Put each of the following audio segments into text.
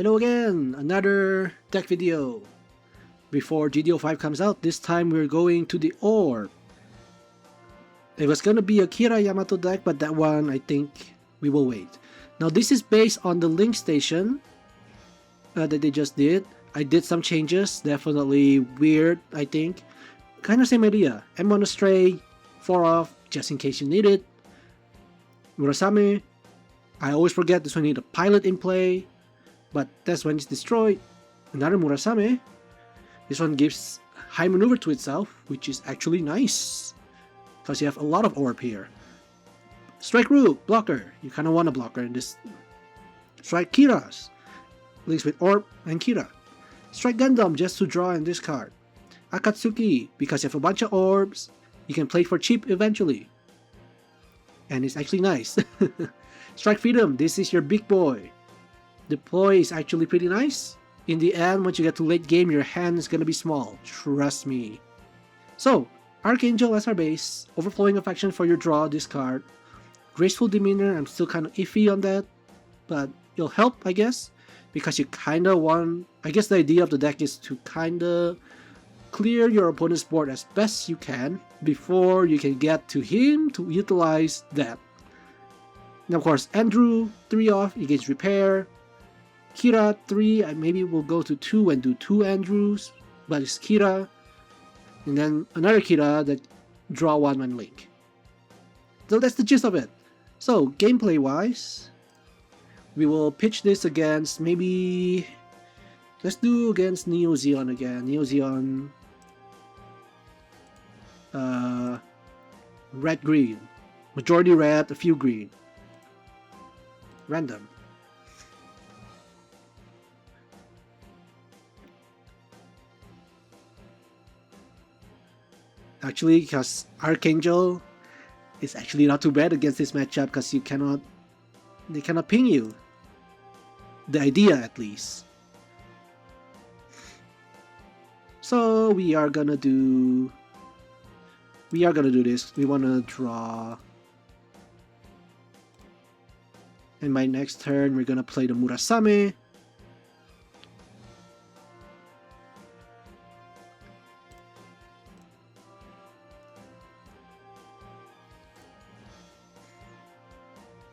Hello again, another deck video. Before GD05 comes out, this time we're going to the orb. It was gonna be a Kira Yamato deck, but that one I think we will wait. Now this is based on the Link Station that they just did. I did some changes, definitely weird I think. Kind of same idea, M1 Astray, 4 off, just in case you need it. Murasame, I always forget this one need a pilot in play, but that's when it's destroyed. Another Murasame. This one gives high maneuver to itself, which is actually nice, because you have a lot of orb here. Strike Root, blocker. You kind of want a blocker in this. Strike Kiras, links with orb and Kira. Strike Gundam, just to draw and discard. Akatsuki, because you have a bunch of orbs, you can play for cheap eventually. And it's actually nice. Strike Freedom, this is your big boy. Deploy is actually pretty nice. In the end, once you get to late game, your hand is gonna be small. Trust me. So, Archangel as our base. Overflowing Affection for your draw, discard. Graceful Demeanor, I'm still kind of iffy on that. But it'll help, I guess. Because you kind of want... I guess the idea of the deck is to kind of clear your opponent's board as best you can before you can get to him to utilize that. And of course, Andrew, 3 off against Repair. Kira, 3, and maybe we'll go to 2 and do 2 Andrews, but it's Kira. And then another Kira that draw 1 when Link. So that's the gist of it. So, gameplay wise, we will pitch this against maybe... Let's do against Neo Zeon again. Neo Zeon... red-green. Majority red, a few green. Random. Actually, because Archangel is actually not too bad against this matchup because they cannot ping you. The idea, at least. So we are gonna do this. We wanna draw. And my next turn, we're gonna play the Murasame.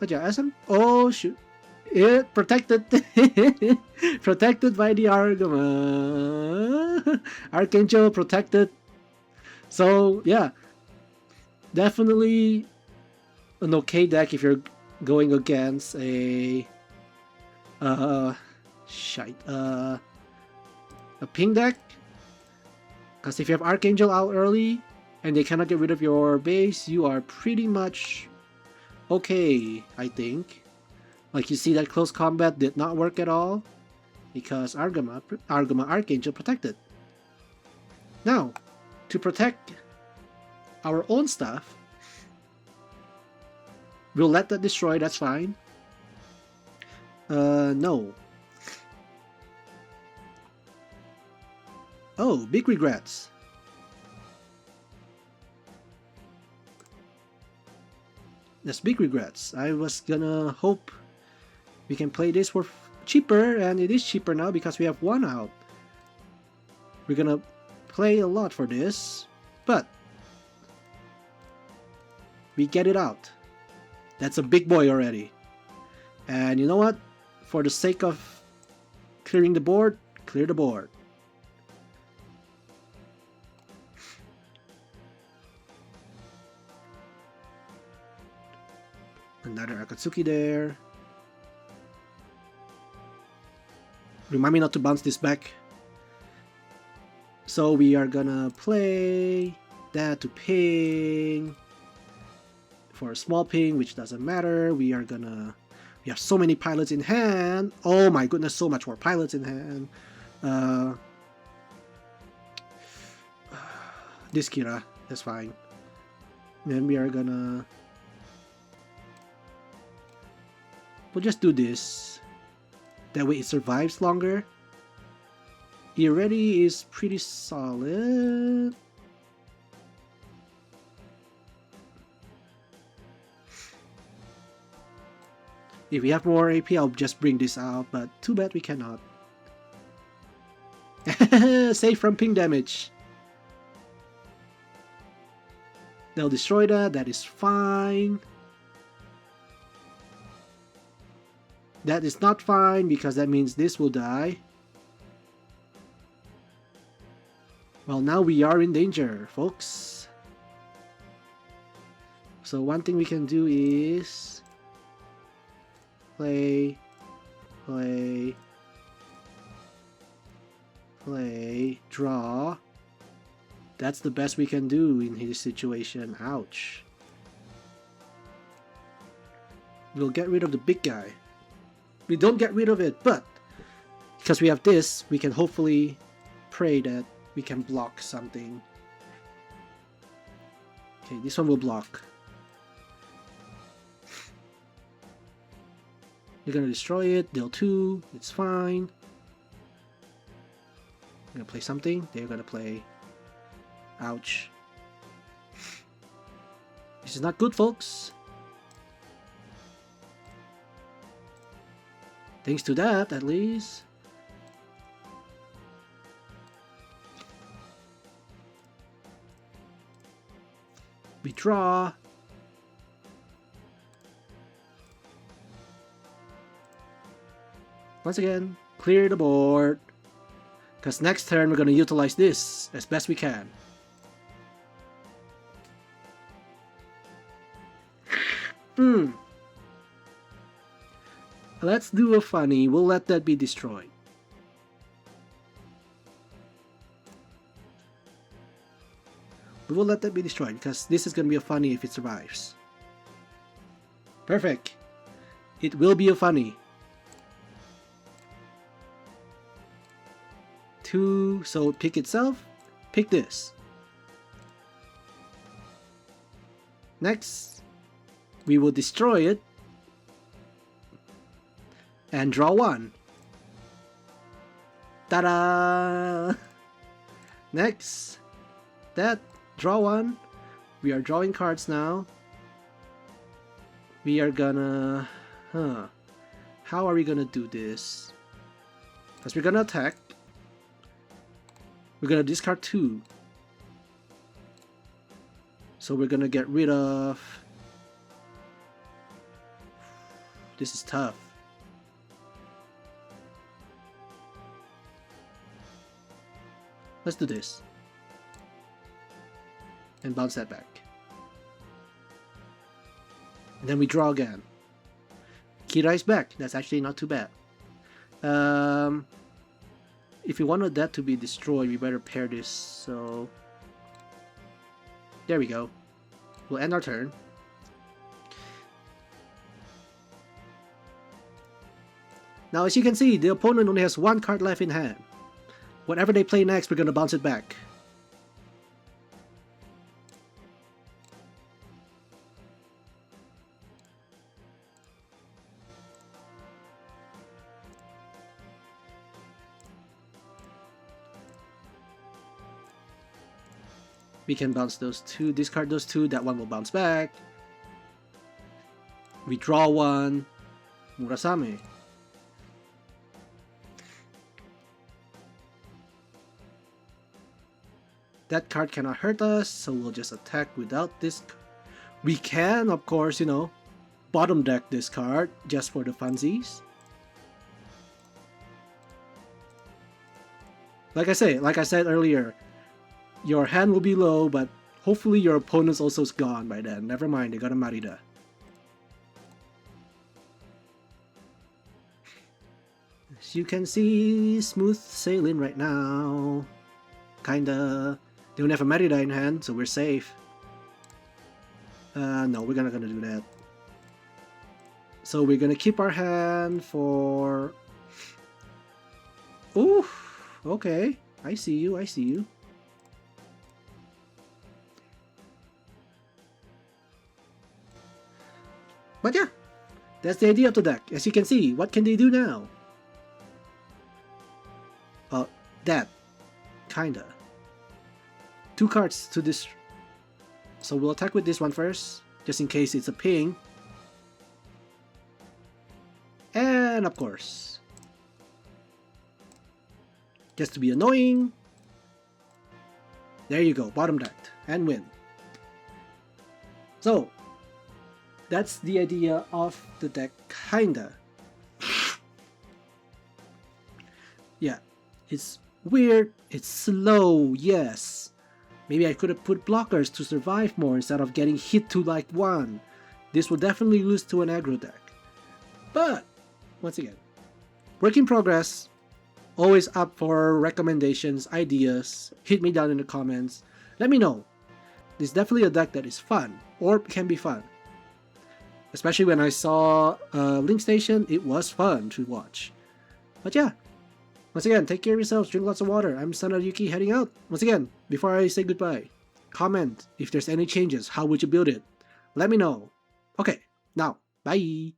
But yeah, oh shoot, it protected, protected by the Argama. Archangel protected. So yeah, definitely an okay deck if you're going against a ping deck. Because if you have Archangel out early and they cannot get rid of your base, you are pretty much okay, I think. Like you see that close combat did not work at all because Argama Archangel protected. Now, to protect our own stuff, we'll let that destroy, that's fine. No. Oh, big regrets. That's big regrets. I was gonna hope we can play this for cheaper, and it is cheaper now because we have 1 out. We're gonna play a lot for this, but we get it out. That's a big boy already. And you know what? For the sake of clearing the board, clear the board. Another Akatsuki there. Remind me not to bounce this back. So we are gonna play that to ping. For a small ping, which doesn't matter. We have so many pilots in hand. Oh my goodness, so much more pilots in hand. This Kira, that's fine. Then we are gonna... We'll just do this. That way it survives longer. He already is pretty solid. If we have more AP, I'll just bring this out, but too bad we cannot. Safe from ping damage. They'll destroy that, that is fine. That is not fine because that means this will die. Well, now we are in danger, folks. So one thing we can do is play, draw. That's the best we can do in his situation. Ouch. We'll get rid of the big guy. We don't get rid of it, but because we have this, we can hopefully pray that we can block something. Okay, this one will block. You're gonna destroy it, deal 2, it's fine. You're gonna play something, they're gonna play. Ouch. This is not good, folks. Thanks to that, at least. We draw. Once again, clear the board. Because next turn we're going to utilize this as best we can. Let's do a funny. We'll let that be destroyed. We will let that be destroyed because this is going to be a funny if it survives. Perfect. It will be a funny. 2, so pick itself. Pick this. Next, we will destroy it. And draw 1. Ta-da! Next, that, draw 1. We are drawing cards now. We are gonna... How are we gonna do this? Because we're gonna attack. We're gonna discard 2. So we're gonna get rid of... This is tough. Let's do this. And bounce that back. And then we draw again. Kira is back. That's actually not too bad. If we wanted that to be destroyed, we better pair this. So there we go. We'll end our turn. Now, as you can see, the opponent only has 1 card left in hand. Whatever they play next, we're gonna bounce it back. We can bounce those 2, discard those 2, that one will bounce back. We draw 1. Murasame. That card cannot hurt us, so we'll just attack without this. We can, of course, you know, bottom deck this card just for the funsies. Like I said earlier, your hand will be low, but hopefully your opponent's also gone by then. Never mind, they got a Marida. As you can see, smooth sailing right now. Kinda. They don't have a Merida in hand, so we're safe. No, we're not gonna do that. So we're gonna keep our hand for... Ooh, okay. I see you, I see you. But yeah, that's the idea of the deck. As you can see, what can they do now? That. Kinda. 2 cards to this. So we'll attack with this one first, just in case it's a ping. And of course, just to be annoying, there you go, bottom decked and win. So that's the idea of the deck, kinda. Yeah, it's weird, it's slow, yes. Maybe I could have put blockers to survive more instead of getting hit to like 1. This will definitely lose to an aggro deck. But, once again, work in progress. Always up for recommendations, ideas. Hit me down in the comments. Let me know. This is definitely a deck that is fun, or can be fun. Especially when I saw Link Station, it was fun to watch. But yeah, once again, take care of yourselves, drink lots of water. I'm Sanada Yuki heading out. Once again, before I say goodbye, comment if there's any changes. How would you build it? Let me know. Okay, now, bye!